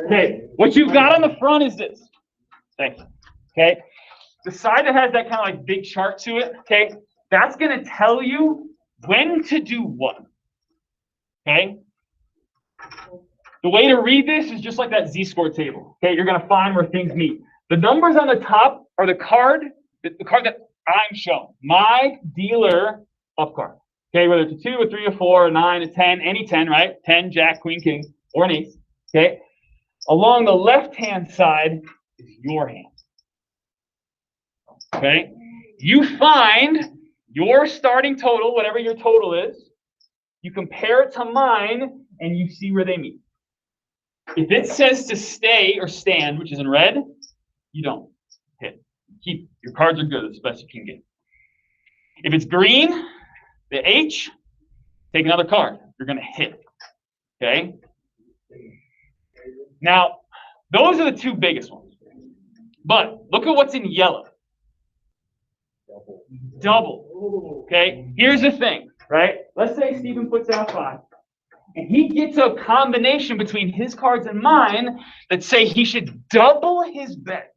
Okay, what you've got on the front is this. Thank you. Okay, the side that has that kind of like big chart to it, okay, that's going to tell you when to do what. Okay, the way to read this is just like that Z-score table. Okay, you're going to find where things meet. The numbers on the top are the card that I'm shown, my dealer up card. Okay, whether it's a 2, a 3, a 4, a 9, a 10, any 10, right? 10, Jack, Queen, King, or an ace. Okay, along the left-hand side is your hand. Okay, you find your starting total, whatever your total is, you compare it to mine, and you see where they meet. If it says to stay or stand, which is in red, you don't hit. Keep your cards are good, it's the best you can get. If it's green, the H, take another card. You're going to hit. Okay? Now, those are the two biggest ones. But look at what's in yellow. Double. Okay? Here's the thing, right? Let's say Stephen puts out 5. And he gets a combination between his cards and mine that say he should double his bet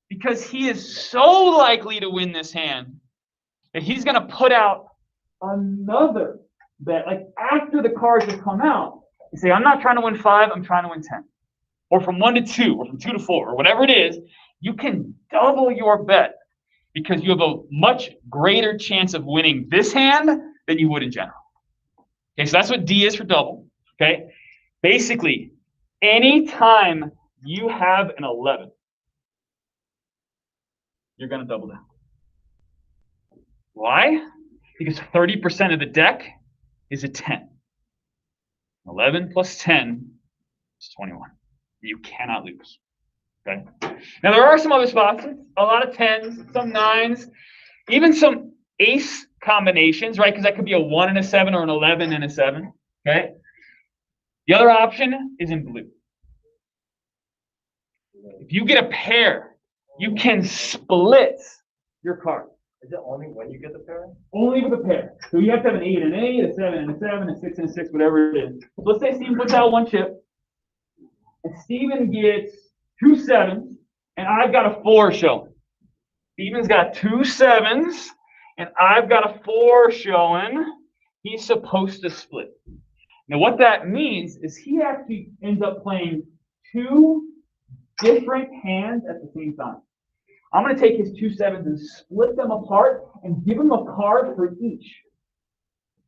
because he is so likely to win this hand that he's going to put out another bet. Like after the cards have come out, you say, I'm not trying to win 5, I'm trying to win 10. Or from 1 to 2, or from 2 to 4, or whatever it is, you can double your bet because you have a much greater chance of winning this hand than you would in general. Okay, so that's what D is for double. Okay, basically, anytime you have an 11, you're going to double down. Why? Because 30% of the deck is a 10. 11 plus 10 is 21. You cannot lose. Okay. Now there are some other spots. A lot of 10s, some 9s, even some ace combinations, right? Because that could be a 1 and a 7 or an 11 and a 7. Okay. The other option is in blue. If you get a pair, you can split your card. Is it only when you get the pair? Only with a pair. So you have to have an 8 and an 8, a 7 and a 7, a 6 and a 6, whatever it is. So let's say Steven puts out 1 chip. And Steven gets 2 7s, and I've got a 4 showing. Steven's got 2 7s, and I've got a 4 showing. He's supposed to split. Now, what that means is he actually ends up playing 2 different hands at the same time. I'm going to take his 2 7s and split them apart and give him a card for each.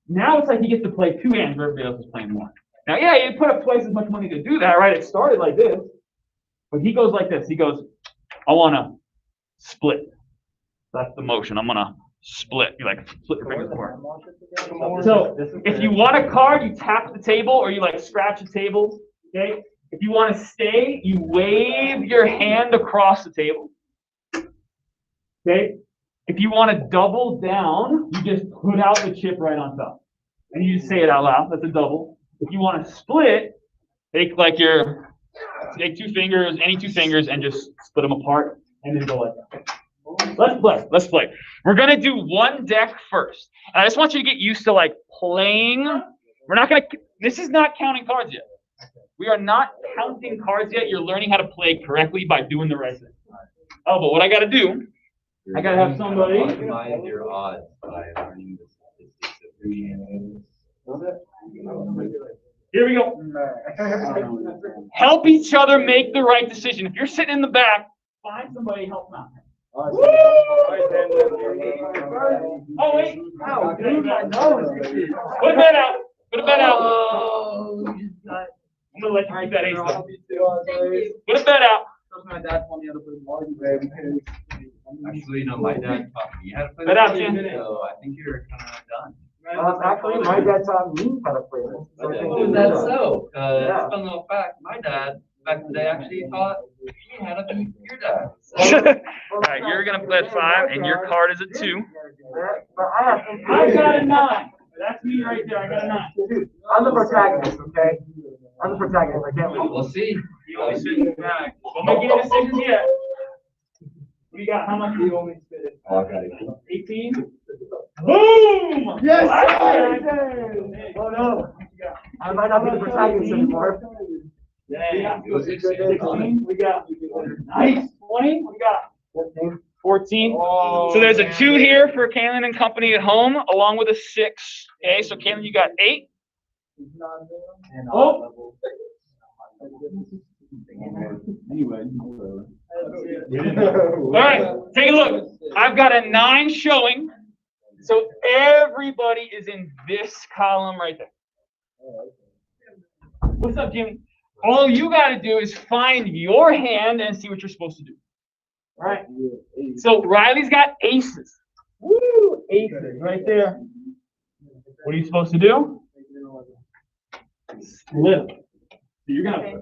Now it's like he gets to play 2 hands where everybody else is playing 1. Now, yeah, you put up twice as much money to do that, right? It started like this. But he goes like this. He goes, I want to split. That's the motion. I'm going to split. You like flip your fingers apart. So if you want a card, you tap the table or you like scratch the table. Okay. If you want to stay, you wave your hand across the table. Okay. If you want to double down, you just put out the chip right on top. And you just say it out loud. That's a double. If you want to split, take 2 fingers, any 2 fingers, and just split them apart, and then go like that. Let's play. We're gonna do 1 deck first, and I just want you to get used to like playing. We're not gonna. This is not counting cards yet. We are not counting cards yet. You're learning how to play correctly by doing the right thing. Oh, but what I gotta do, I gotta have somebody. Optimize your odds by learning the statistics. Here we go. Help each other make the right decision. If you're sitting in the back, find somebody help them out. Oh, wait. Ow, put a bet out. Put a bet out. I'm going to let you keep that ace though. Put a bet out. My dad told me how to play Mario. Actually, no, my dad taught me how to play. Bet out, Jim. So I think you're kind of done. Actually, my dad taught me how to play this. That's so. Fun little fact. My dad, back in the day, actually taught me how to beat your dad. All right, you're going to play at 5, and your card is a 2. I got a 9. That's me right there. I got a 9. I'm the protagonist, okay? I'm the protagonist. I can't lose. We'll see. You only sit in the back. Don't make any decisions yet. We got how much? You only spit it. Oh, I got it. 18. Boom! Yes! Wow. Oh no! I might not be the protagonist anymore. Yeah. 16, we got. Nice. 20, we got. 14. So there's a 2 here for Kaylin and company at home, along with a 6. Okay, so Kaylin, you got 8. Oh. Anyway. All right, take a look. I've got a 9 showing. So everybody is in this column right there. What's up, Jimmy? All you got to do is find your hand and see what you're supposed to do. All right. So Riley's got aces. Woo! Aces right there. What are you supposed to do? Split. So you're going to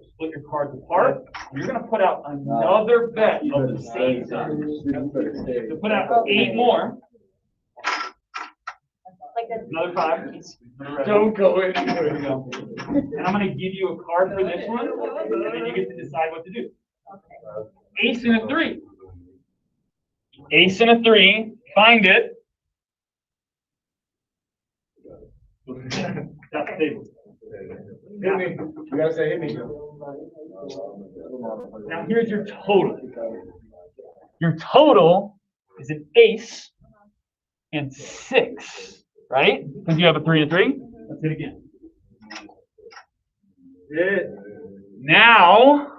split your cards apart. You're going to put out another bet of the same size. So put out 8 more. Another 5. Don't go anywhere. And I'm going to give you a card for this one, and then you get to decide what to do. Ace and a 3. Ace and a 3. Find it. That's the table. Hit me. You gotta say hit me. Now here's your total. Your total is an ace and 6, right? Because you have a 3 and 3. Let's hit again. Hit. Now,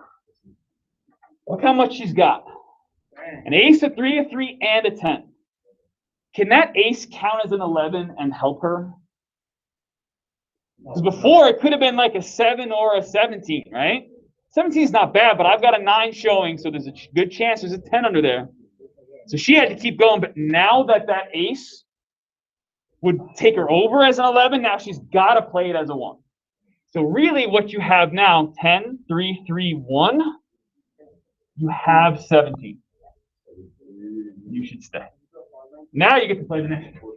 look how much she's got. An ace, a 3, and a 10. Can that ace count as an 11 and help her? Because before, it could have been like a 7 or a 17, right? 17 is not bad, but I've got a 9 showing, so there's a good chance there's a 10 under there. So she had to keep going, but now that ace would take her over as an 11, now she's got to play it as a 1. So really what you have now, 10, 3, 3, 1, you have 17. You should stay. Now you get to play the next one.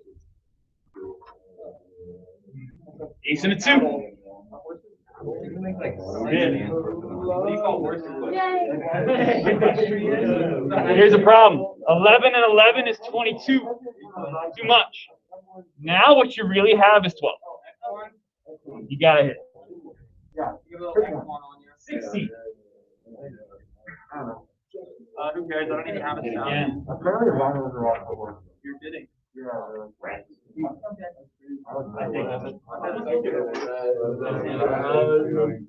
Ace and a 2. Here's a problem. 11 and 11 is 22. Too much. Now what you really have is 12. You gotta hit. 16. Who cares? I don't even have a shot. Again. Apparently, Ryan was wrong. You're bidding. I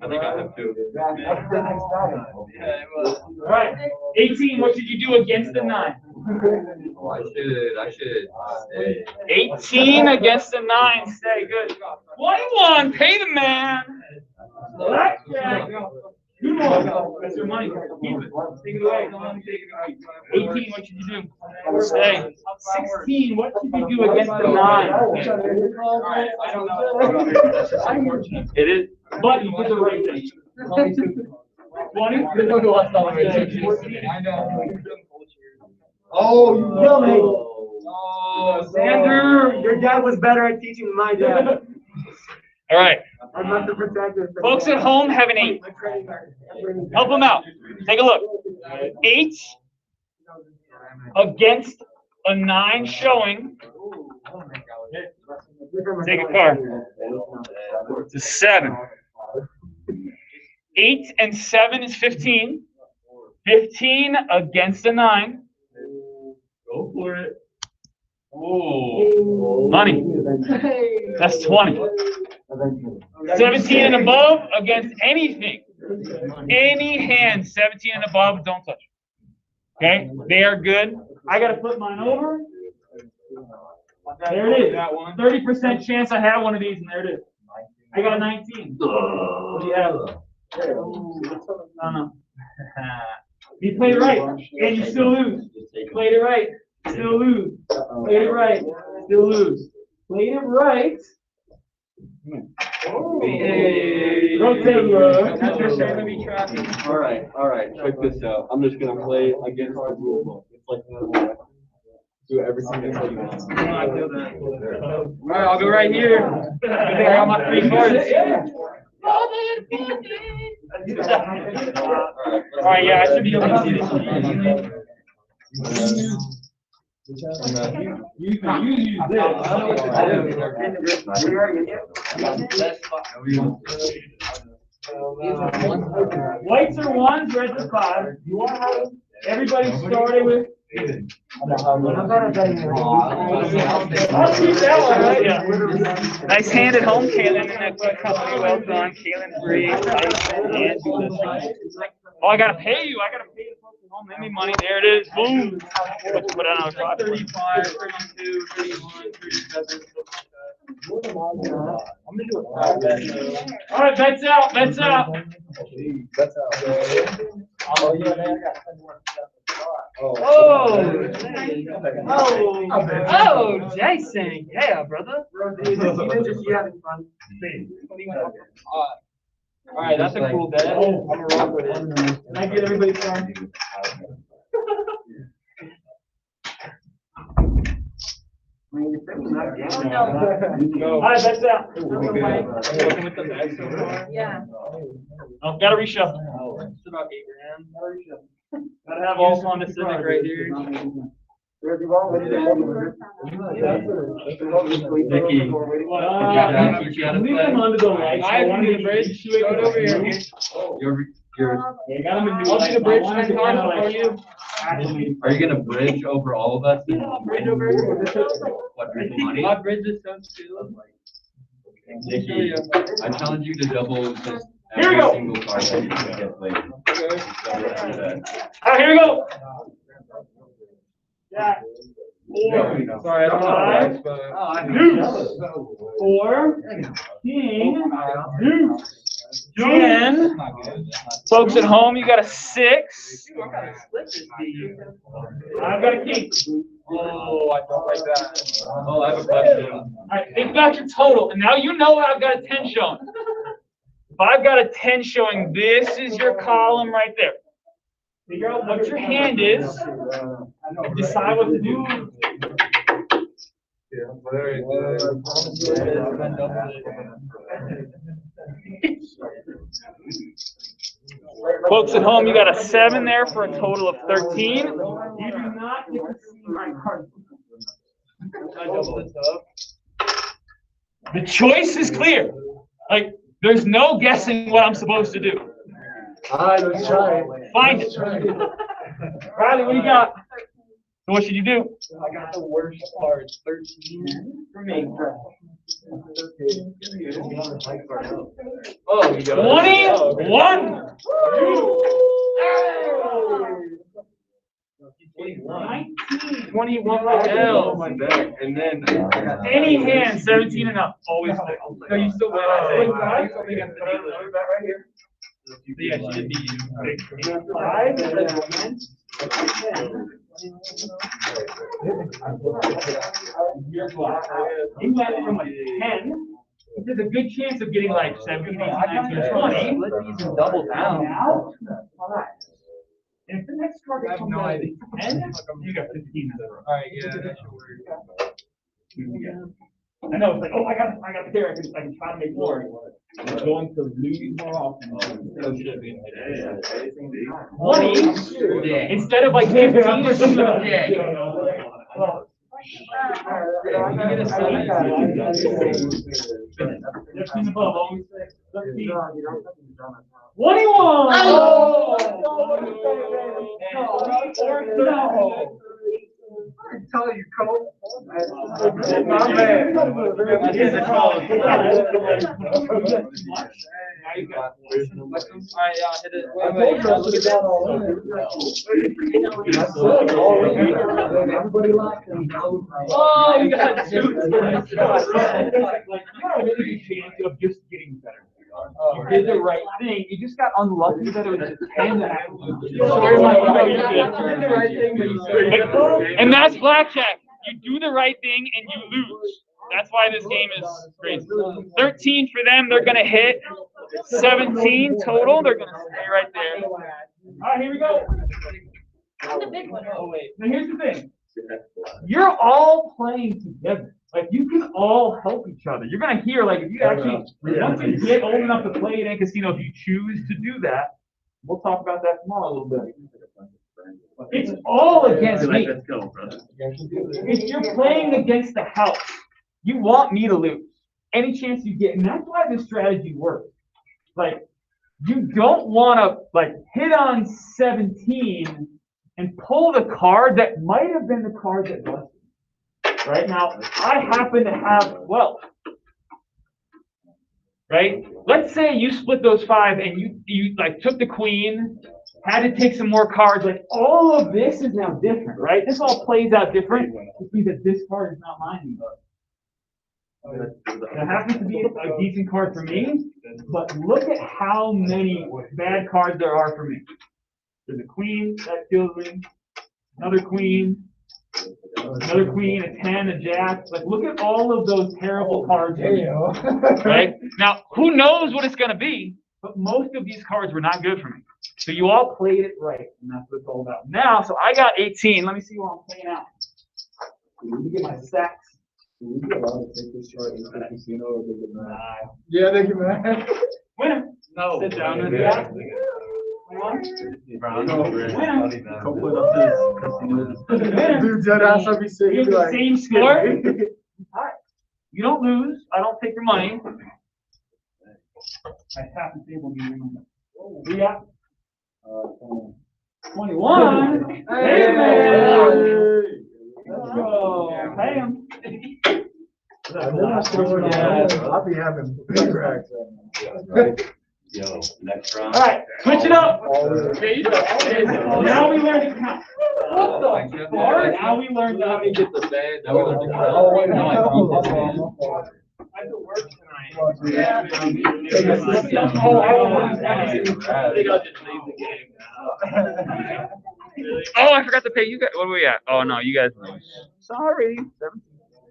think I have 2. All right. 18. What should you do against the 9? I should stay. 18 against the 9. Stay good. 21. Pay the man. Blackjack. Good one. That's your money. Keep it. Take it away. 18. What should you do? Stay. 16. What should you do against the 9? I don't know. That's just unfortunate. It is. But you did the right thing. 20. I know. Oh, you killed me. Oh, Andrew, your dad was better at teaching than my dad. All right. I'm not the protector. Folks at home have an 8. Help them out. Take a look. 8 against a 9 showing. Take a card. It's a 7. 8 and 7 is 15. 15 against a 9. Go for it. Oh, money. That's 20. 17 and above against anything. Any hand, 17 and above, don't touch. Okay? They are good. I got to flip mine over. There it is. 30% chance I have one of these, and there it is. I got a 19. What do you have? No. You played it right, and you still lose. Played it right, still lose. Played it right, still lose. Played it right. Hey. All right. Check this out. I'm just gonna play against the rule book. It's like do everything that's like that. All right, I'll go right here. I got my 3 cards. All right, yeah, I should be able to see this. You use this. Whites are ones, reds are five. Everybody started with. I'll keep that one, right? Yeah. Nice hand at home, Kaylin, and that good company. Well done, Kaylin, Bree, Tyson, and Ulysses. Oh, I gotta pay you. I gotta pay the folks at home. Let me money. There it is. Boom. Let's put it on 35, 32, 31, 37. All right, bets out. Bets out. Oh, Jason. Yeah, brother. All right, that's a cool bet. I'm gonna rock with it. Can I get everybody's time? All right, that's out. Yeah. Oh, gotta reshuffle. It's about 8 grand. Gotta have all on the Civic right here. Nikki, Jackie, you gotta leave play. them under the lights. I want to get bridge. Shoot it over here. You're, Got them in I'll be the bridge for you. are you gonna bridge over all of us? Bridge over here. What, bridge money? My bridge is so too. Nikki, I challenge you to double just Here we every go. single card that you can get played. All right, here we go. Jack. Four. Sorry, I don't know. Five. Deuce. 4. King. Deuce. 10. Folks at home, you got a 6. I've got a king. Oh, I don't like that. Oh, I have a question. All right, think about your total. And now you know I've got a 10 showing. If I've got a 10 showing, this is your column right there. Figure out what your hand is and decide what to do. Folks at home, you got a 7 there for a total of 13. You do not get to see my card. The choice is clear. Like, there't no guessing what I'm supposed to do. Let's try. Find it. Riley, what do you got? So what should you do? I got the worst card, 13 for me. Oh, you got 21. 21 Oh, my bad. And then Any hand, 17 and up, always pick. No, you still win. Right here. Yeah, she did beat you. 5. You went from a 10. There's a good chance of getting like 17, 18, 19, 20. Let's even double down. Now, and if the next card comes out at 10, you got 15. Alright, yeah, that should work. I know, it's like, oh, I got the pair, I can try to make more. I'm going to lose more often. 20, instead of like 15 or something. Fifteen above, always 13. 21! I'm telling you, Cole. Alright, yeah, hit it. Everybody likes them. Oh, you got 2. You got a really good chance of just getting better. You did the right thing. You just got unlucky that it was a 10 that and that's blackjack. You do the right thing and you lose. That's why this game is crazy. 13 for them, they're gonna hit. 17 total, they're gonna stay right there. All right, here we go. The big one. Oh wait. Now here's the thing. You're all playing together. Like you can all help each other. You're gonna hear like if you actually once you get old enough to play it in casino, if you choose to do that, we'll talk about that tomorrow a little bit. It's all against me. Let's go, brother. If you're playing against the house, you want me to lose any chance you get, and that's why this strategy works. Like, you don't want to like hit on 17 and pull the card that might have been the card that busted. Right now, I happen to have 12. Right? Let's say you split those 5 and you like took the queen, had to take some more cards. Like all of this is now different, right? This all plays out different, which means that this card is not mine anymore. That happens to be a decent card for me, but look at how many bad cards there are for me. There's a queen, that kills me. Another queen, a 10, a jack. Like, look at all of those terrible cards. Right? Now, who knows what it's going to be, but most of these cards were not good for me. So you all played it right, and that's what it's all about. Now, so I got 18. Let me see what I'm playing out. Let me get my sacks. Yeah, thank you, man. Winner. No. Sit down. Yeah. Dude, dead ass, I'll be sick. We have the same score. All right. You don't lose. I don't take your money. I tap the table. We got 21. Hey, man. Let's go. Pay him. I'll be having big racks right now. Yo, next round. All right, switch it up. Okay, Now we learn to count. What the fuck? Now we learn to count. get the band. Now we learn to count. I could work tonight. Oh, I think I'll just leave the game. Oh, I forgot to pay you guys. What are we at? Oh, no, you guys lose. Sorry.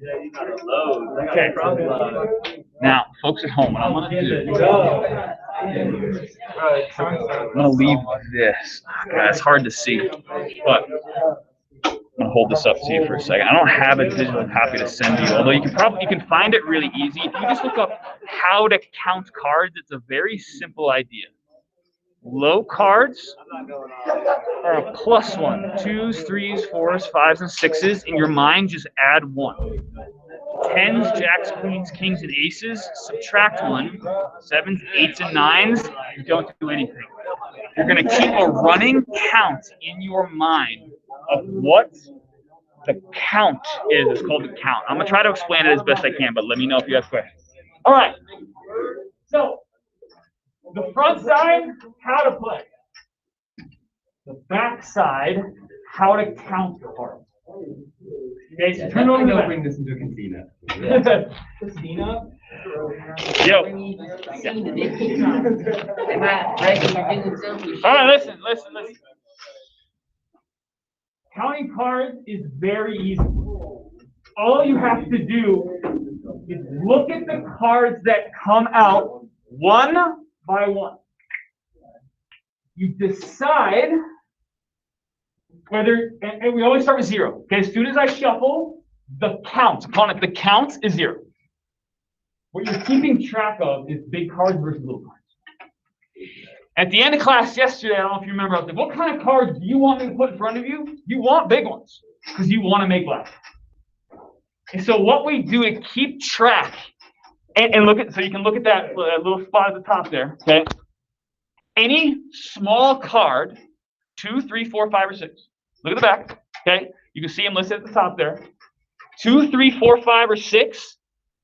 Yeah, you got a load. Okay. Now, folks at home, what I'm going to do, I'm going to leave this. God, it's hard to see, but I'm going to hold this up to you for a second. I don't have a digital copy to send you, although you can find it really easy. If you just look up how to count cards, it's a very simple idea. Low cards are a +1. 2s, 3s, 4s, 5s, and 6s. In your mind, just add 1. 10s, jacks, queens, kings, and aces, subtract 1. 7s, 8s, and 9s, you don't do anything. You're going to keep a running count in your mind of what the count is. It's called the count. I'm going to try to explain it as best I can, but let me know if you have questions. All right. So, the front side, how to play. The back side, how to count the cards. Okay, so turn over the back. Bring this into a casino. Casino? Yo. All right, listen. Counting cards is very easy. All you have to do is look at the cards that come out one by one. You decide whether, and we always start with 0. Okay, as soon as I shuffle, the count, upon it, the count is 0. What you're keeping track of is big cards versus little cards. At the end of class yesterday, I don't know if you remember, I was like, what kind of cards do you want me to put in front of you? You want big ones, because you want to make black. And so what we do is keep track, and look at, so you can look at that little spot at the top there, okay? Any small card, 2, 3, 4, 5, or 6. Look at the back, okay? You can see them listed at the top there. 2, 3, 4, 5, or 6.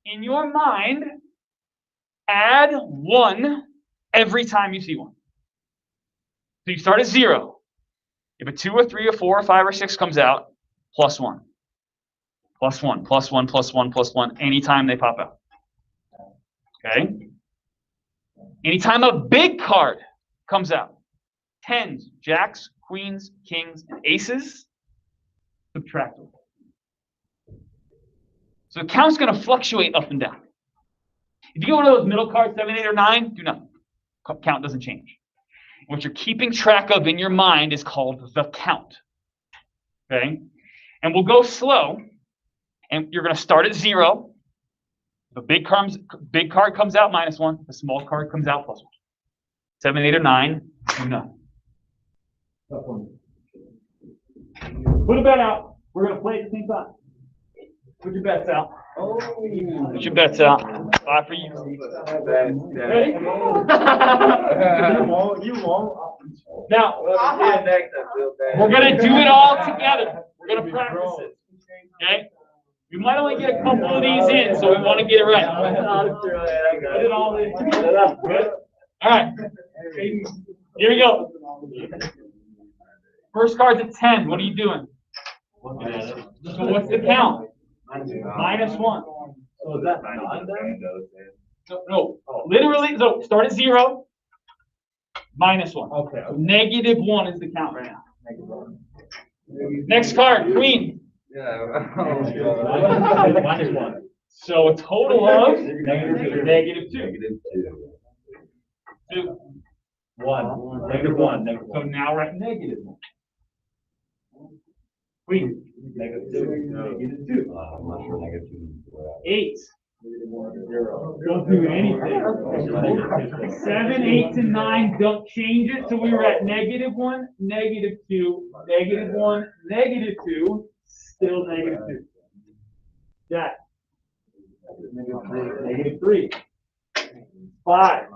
In your mind, add 1 every time you see one. So you start at 0. If a 2 or 3 or 4 or 5 or 6 comes out, +1. +1, +1, +1, +1, anytime they pop out. Okay? Anytime a big card comes out, 10s, jacks, queens, kings, and aces, subtract them. So the count's going to fluctuate up and down. If you get one of those middle cards, 7, 8, or 9, do nothing. Count doesn't change. What you're keeping track of in your mind is called the count. Okay? And we'll go slow. And you're going to start at 0. The big card comes out -1. The small card comes out +1. 7, 8, or 9, do nothing. Put a bet out. We're going to play at the same time. Put your bets out. Put your bets out. 5 for you. Ready? You won't. Now, Next, I feel bad. we're going to do it all together. We're going to practice it. Okay? We might only get a couple of these in, so we want to get it right. Put it all in. Good? All right. Here we go. First card's at 10. What are you doing? So what's the count? -1. So is that non-done? No. Literally, so start at 0. -1. Okay. So -1 is the count right now. Next card, queen. Yeah. -1. So a total of -2. 2. 1. -1. So now we're at -1. Queen. -2. -8. Don't do anything. 7, 8 to 9. Don't change it. So we were at -1, -2, -1, -2. Still -2. Jack. -3. 5.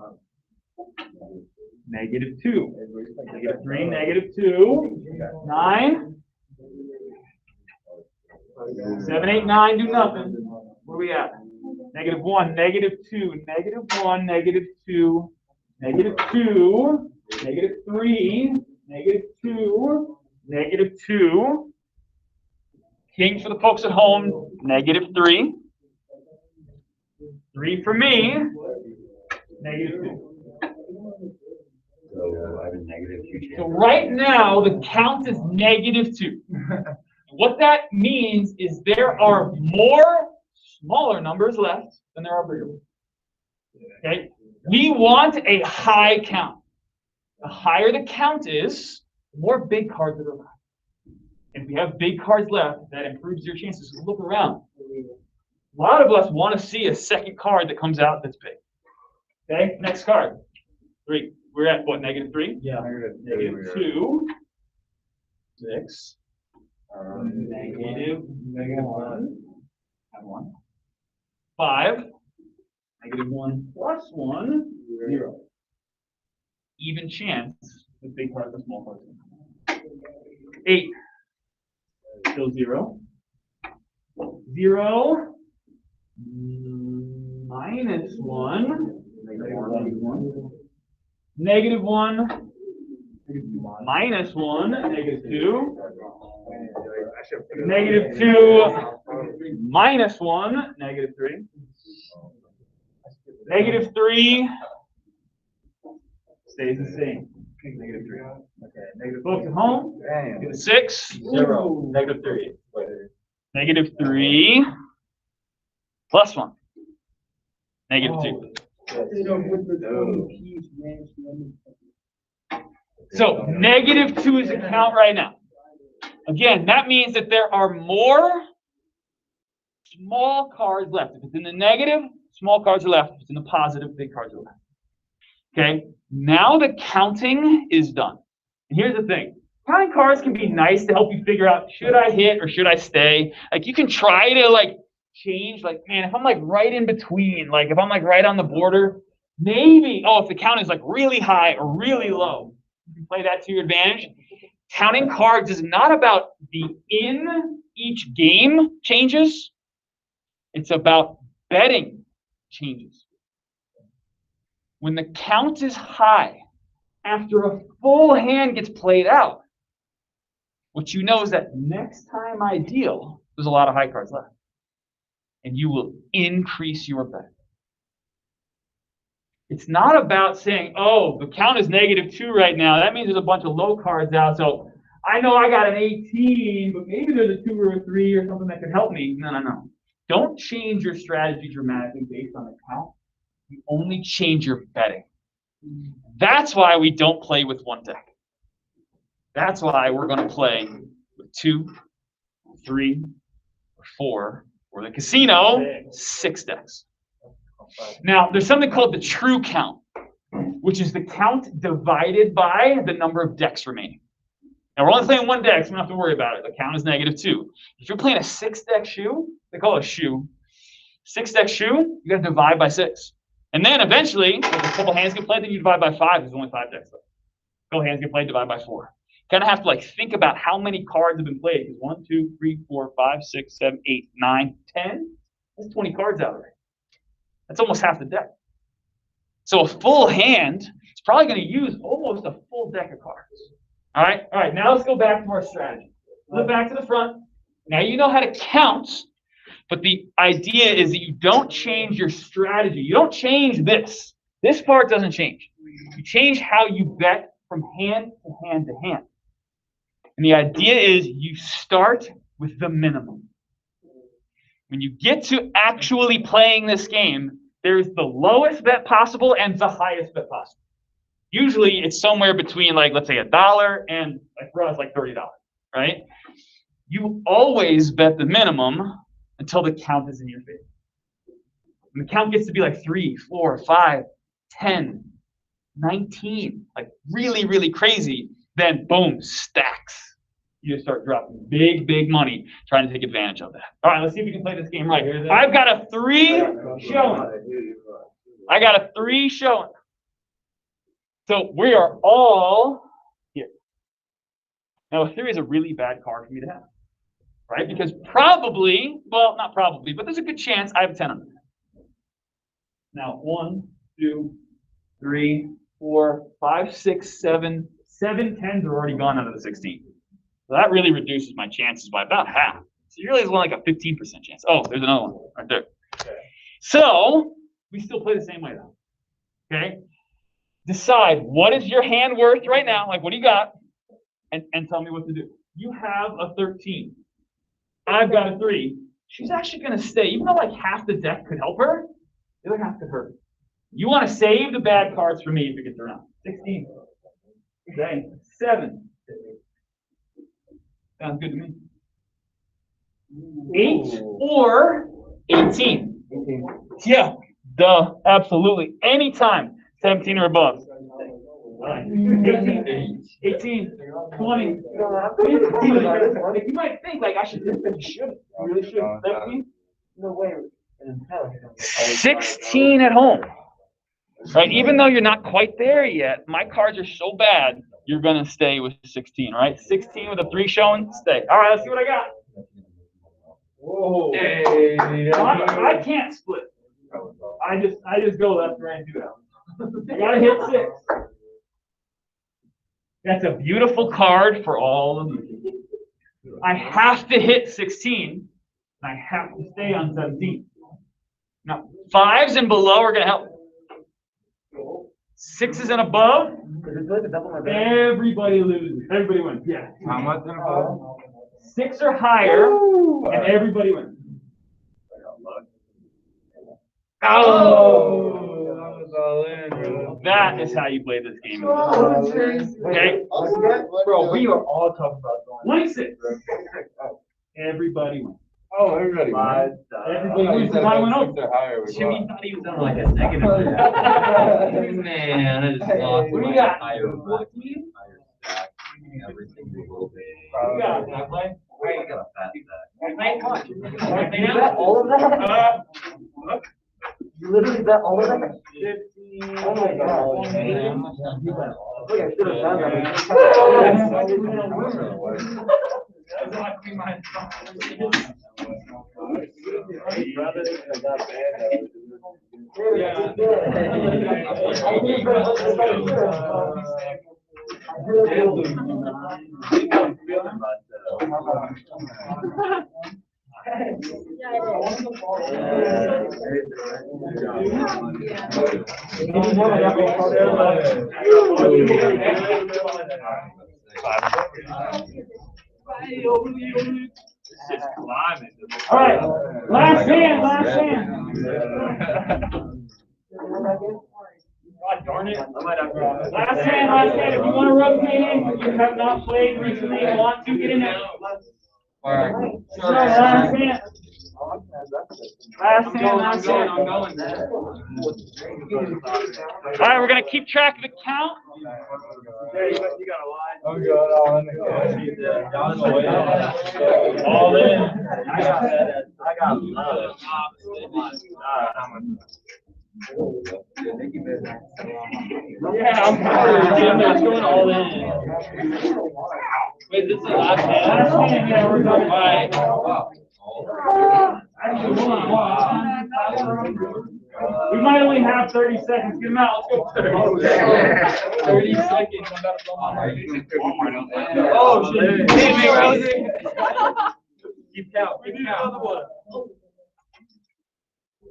-2. -3, -2. 9. 7, 8, 9. Do nothing. Where are we at? -1, -2, -1, -2, -2, -3, -2, -2. King for the folks at home, -3. 3 for me, -2. So right now, the count is -2. What that means is there are more smaller numbers left than there are bigger ones. Okay? We want a high count. The higher the count is, the more big cards that are left. If we have big cards left, that improves your chances. So look around. A lot of us want to see a second card that comes out that's big. Okay, next card. 3. We're at what, -3? Yeah. -2. 6. -1. Have 1. 5. -1 plus 1. 0. Even chance with big cards and small cards. 8. Still 0. 0. -1. -1. -1. -1. -2. -2. -1. -3. -3. Stays the same. -3. Okay. Folks at home. 6. 0. -3. -3. Plus 1. -2. So -2 is the count right now. Again, that means that there are more small cards left. If it's in the negative, small cards are left. If it's in the positive, big cards are left. Okay, now the counting is done. And here's the thing. Counting cards can be nice to help you figure out, should I hit or should I stay? Like you can try to change, man, if I'm right in between, if I'm right on the border, maybe, if the count is really high or really low, you can play that to your advantage. Counting cards is not about the in each game changes. It's about betting changes. When the count is high, after a full hand gets played out, what you know is that next time I deal, there's a lot of high cards left. And you will increase your bet. It's not about saying, oh, the count is -2 right now. That means there's a bunch of low cards out. So I know I got an 18, but maybe there's a 2 or a 3 or something that could help me. No. Don't change your strategy dramatically based on the count. You only change your betting. That's why we don't play with one deck. That's why we're going to play with 2, 3, or 4, or the casino, 6 decks. Now, there's something called the true count, which is the count divided by the number of decks remaining. Now we're only playing one deck, so we don't have to worry about it. The count is -2. If you're playing a 6-deck shoe, they call it a shoe. 6-deck shoe, you got to divide by 6. And then eventually, if a couple hands get played, then you divide by 5. There's only 5 decks left. A couple hands get played, divide by 4. Kind of have to like think about how many cards have been played. Because 1, 2, 3, 4, 5, 6, 7, 8, 9, 10. That's 20 cards out of there. That's almost half the deck. So a full hand is probably going to use almost a full deck of cards. All right. Now let's go back to our strategy. Flip back to the front. Now you know how to count, but the idea is that you don't change your strategy. You don't change this. This part doesn't change. You change how you bet from hand to hand to hand. And the idea is you start with the minimum. When you get to actually playing this game, there's the lowest bet possible and the highest bet possible. Usually it's somewhere between, like, let's say $1 and, like, for us, like $30, right? You always bet the minimum until the count is in your favor. When the count gets to be like 3, 4, 5, 10, 19, like really, really crazy, then boom, stacks. You just start dropping big, big money trying to take advantage of that. All right, let's see if we can play this game right. I've got a 3 showing. I got a 3 showing. So we are all here. Now, a 3 is a really bad card for me to have, right? Because probably, well, not probably, but there's a good chance I have a 10 on it. Now, 1, 2, 3, 4, 5, 6, 7. 7 10s are already gone out of the 16. So that really reduces my chances by about half. So you really have like a 15% chance. Oh, there's another one right there. Okay. So we still play the same way though. Okay. Decide what is your hand worth right now. Like, what do you got? And tell me what to do. You have a 13. I've got a 3. She's actually going to stay, even though like half the deck could help her. The other half could hurt. You want to save the bad cards for me if it gets around. 16. Okay. 7. Sounds good to me. 8 or 18. Yeah, duh, absolutely. Anytime 17 or above. 18, 20. Like, you might think like I should. You should. You really should. 17. No way. 16 at home. Right? Even though you're not quite there yet, my cards are so bad. You're gonna stay with 16, right? 16 with a 3 showing, stay. All right, let's see what I got. Whoa. Hey, I can't split. I just go left, right, and do that. I gotta hit 6. That's a beautiful card for all of you. I have to hit 16, and I have to stay on 17. Now, 5s and below are gonna help. 6s and above, everybody loses. Everybody wins. Yeah. How much in above? 6 or higher, and everybody wins. That is how you play this game. Okay? Bro, we are all talking about going. 26. Everybody wins. Oh, everybody. Everybody wins. I went over. Jimmy thought he was on like a negative. Man, I just lost. What do you got? 14? Everything will be. What do you got? Can I play? I got a fat Can I play? You bet all of that? You literally bet all of that? 15. Oh my god. Look, I should have done that. All right, last hand. God darn it. Last hand. If you want to rotate in, if you have not played recently and want to get in there. All right. Last hand. Last hand, last hand. I'm going. All right, we're gonna keep track of the count. I'm going all in All in. Yeah, I'm just going all in. Wait, this is the last hand? Last hand, yeah, we're going. All right. Actually, hold on. We might only have 30 seconds. Get them out. Let's go. 30 seconds. I'm about to blow my mind. Oh, shit. Hey, keep count. Keep count.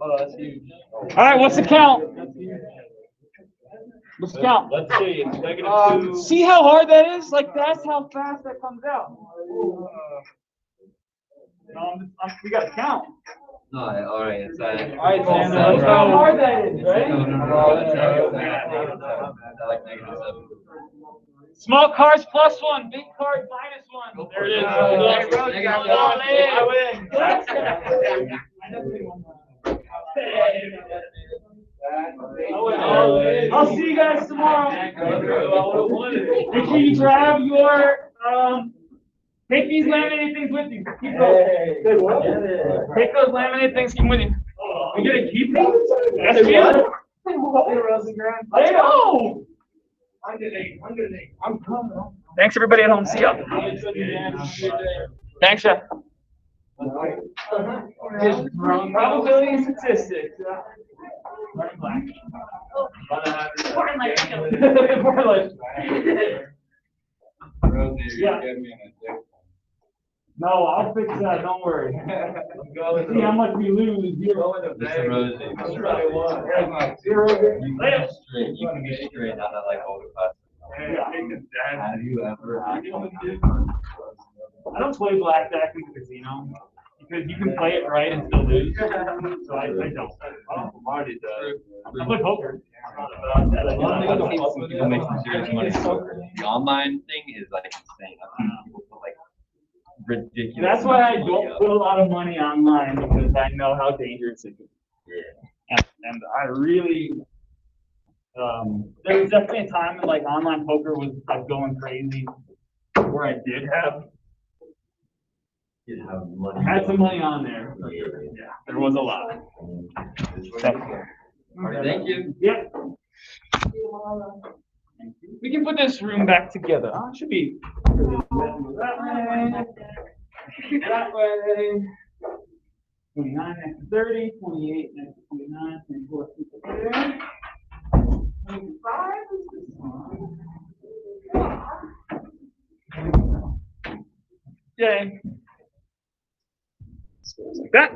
Oh, that's huge. All right, what's the count? Let's count. Let's see. It's -2. See how hard that is? Like, that's how fast that comes out. No, we got to count. No, all right. It's all All right, Sam, look how hard that is, right? Like -7. Small cards +1, big cards -1. There it is. I'll see you guys tomorrow. Make sure you grab your, take these laminated things with you. Keep those. Take those laminated things, keep them with you. You gonna keep these? That's you. I know. I'm coming. Thanks everybody at home. See ya. Thanks, Jeff. Probability and statistics. Black. More like. Yeah. No, I'll fix that. Don't worry. See how much we lose. Mr. Rosie. Zero. You can be straight out of like all the classes. Have you ever had I don't play blackjack in the casino because you can play it right and still lose. So I don't. Marty does. I play poker. People make some serious money in poker. The online thing is like insane. I've seen people put like ridiculous. That's why I don't put a lot of money online because I know how dangerous it can be. Yeah. And I really, there was definitely a time when like online poker was like going crazy where I did have Money. had some money on there. Yeah, there was a lot. Thank you. Yep. We can put this room back together. Oh, it should be that way. That way. 29 next to 30, 28 next to 29, 24 next to 30. 25 is this one. Okay. Like that.